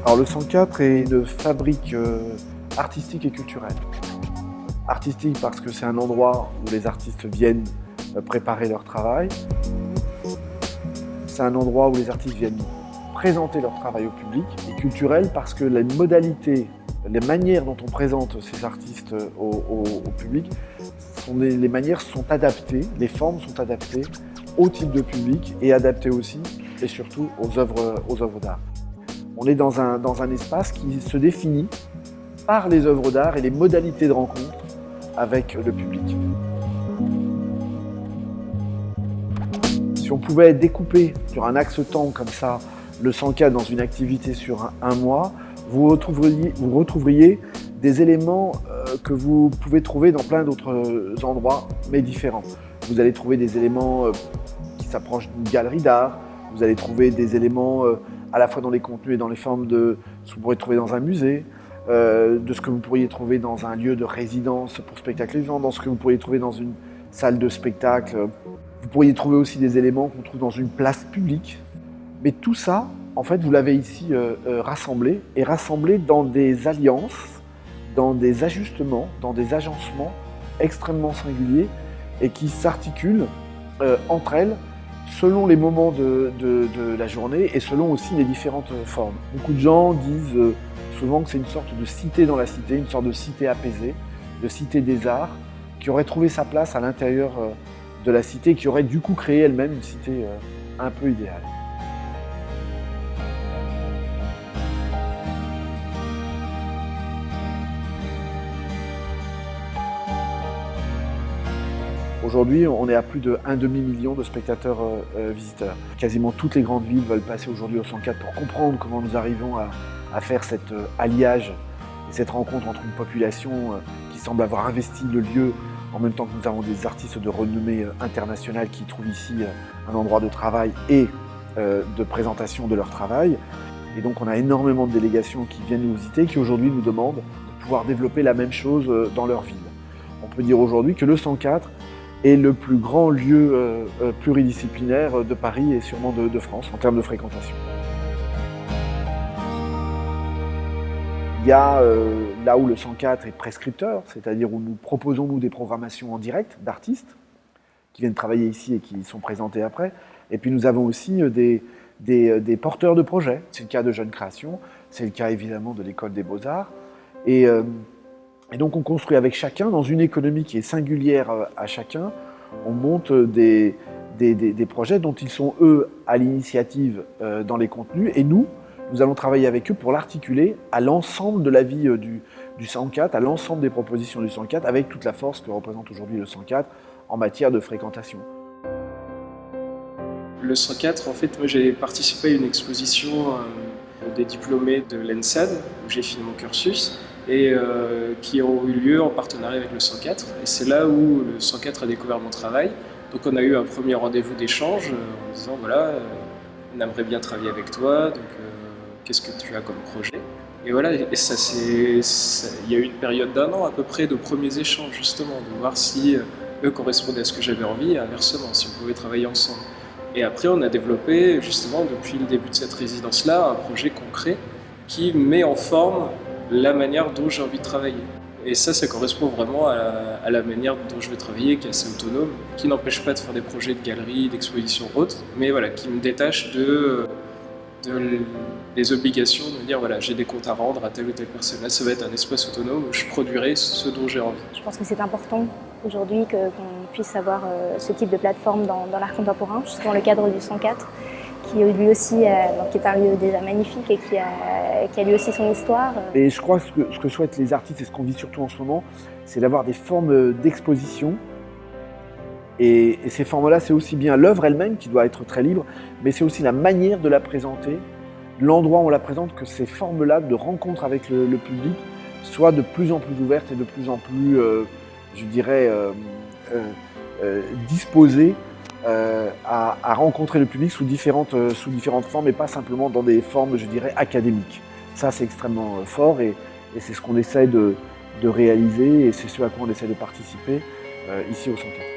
Alors le 104 est une fabrique artistique et culturelle. Artistique parce que c'est un endroit où les artistes viennent préparer leur travail. C'est un endroit où les artistes viennent présenter leur travail au public. Et culturel parce que les modalités, les manières dont on présente ces artistes au public, les manières sont adaptées, les formes sont adaptées au type de public et adaptées aussi et surtout aux œuvres d'art. On est dans un espace qui se définit par les œuvres d'art et les modalités de rencontre avec le public. Si on pouvait découper sur un axe temps comme ça le 104 dans une activité sur un mois, vous retrouveriez des éléments que vous pouvez trouver dans plein d'autres endroits, mais différents. Vous allez trouver des éléments qui s'approchent d'une galerie d'art, vous allez trouver des éléments à la fois dans les contenus et dans les formes de ce que vous pourrez trouver dans un musée, de ce que vous pourriez trouver dans un lieu de résidence pour spectacle vivant, dans ce que vous pourriez trouver dans une salle de spectacle. Vous pourriez trouver aussi des éléments qu'on trouve dans une place publique. Mais tout ça, en fait, vous l'avez ici rassemblé, et rassemblé dans des alliances, dans des ajustements, dans des agencements extrêmement singuliers et qui s'articulent entre elles selon les moments de la journée et selon aussi les différentes formes. Beaucoup de gens disent souvent que c'est une sorte de cité dans la cité, une sorte de cité apaisée, de cité des arts, qui aurait trouvé sa place à l'intérieur de la cité, qui aurait du coup créé elle-même une cité un peu idéale. Aujourd'hui, on est à plus de 1,5 million de spectateurs visiteurs. Quasiment toutes les grandes villes veulent passer aujourd'hui au 104 pour comprendre comment nous arrivons à faire cet alliage et cette rencontre entre une population qui semble avoir investi le lieu en même temps que nous avons des artistes de renommée internationale qui trouvent ici un endroit de travail et de présentation de leur travail. Et donc on a énormément de délégations qui viennent nous visiter, qui aujourd'hui nous demandent de pouvoir développer la même chose dans leur ville. On peut dire aujourd'hui que le 104 est le plus grand lieu pluridisciplinaire de Paris et sûrement de France en termes de fréquentation. Il y a là où le 104 est prescripteur, c'est-à-dire où nous proposons des programmations en direct d'artistes qui viennent travailler ici et qui sont présentés après. Et puis nous avons aussi des porteurs de projets. C'est le cas de Jeunes Créations, c'est le cas évidemment de l'École des Beaux-Arts. Et donc on construit avec chacun, dans une économie qui est singulière à chacun, on monte des projets dont ils sont eux à l'initiative dans les contenus, et nous allons travailler avec eux pour l'articuler à l'ensemble de la vie du 104, à l'ensemble des propositions du 104, avec toute la force que représente aujourd'hui le 104 en matière de fréquentation. Le 104, en fait, moi j'ai participé à une exposition des diplômés de l'ENSAD, où j'ai fini mon cursus, et qui ont eu lieu en partenariat avec le 104. Et c'est là où le 104 a découvert mon travail. Donc on a eu un premier rendez-vous d'échange en disant voilà, on aimerait bien travailler avec toi, donc qu'est-ce que tu as comme projet? Et voilà, et il y a eu une période d'1 an à peu près de premiers échanges justement, de voir si eux correspondaient à ce que j'avais envie et inversement, si on pouvait travailler ensemble. Et après on a développé justement depuis le début de cette résidence-là un projet concret qui met en forme la manière dont j'ai envie de travailler. Et ça correspond vraiment à la manière dont je vais travailler, qui est assez autonome, qui n'empêche pas de faire des projets de galeries, d'expositions autres, mais voilà, qui me détache des obligations de me dire voilà, j'ai des comptes à rendre à telle ou telle personne. Là, ça va être un espace autonome où je produirai ce dont j'ai envie. Je pense que c'est important aujourd'hui qu'on puisse avoir ce type de plateforme dans l'art contemporain, justement le cadre du 104, qui lui aussi qui est un lieu déjà magnifique et qui a lui aussi son histoire. Et je crois que ce que souhaitent les artistes et ce qu'on vit surtout en ce moment, c'est d'avoir des formes d'exposition. Et ces formes-là, c'est aussi bien l'œuvre elle-même qui doit être très libre, mais c'est aussi la manière de la présenter, l'endroit où on la présente, que ces formes-là de rencontre avec le public soient de plus en plus ouvertes et de plus en plus, je dirais, disposées à rencontrer le public sous différentes formes et pas simplement dans des formes, je dirais, académiques. Ça, c'est extrêmement fort et c'est ce qu'on essaie de réaliser et c'est ce à quoi on essaie de participer ici au 104.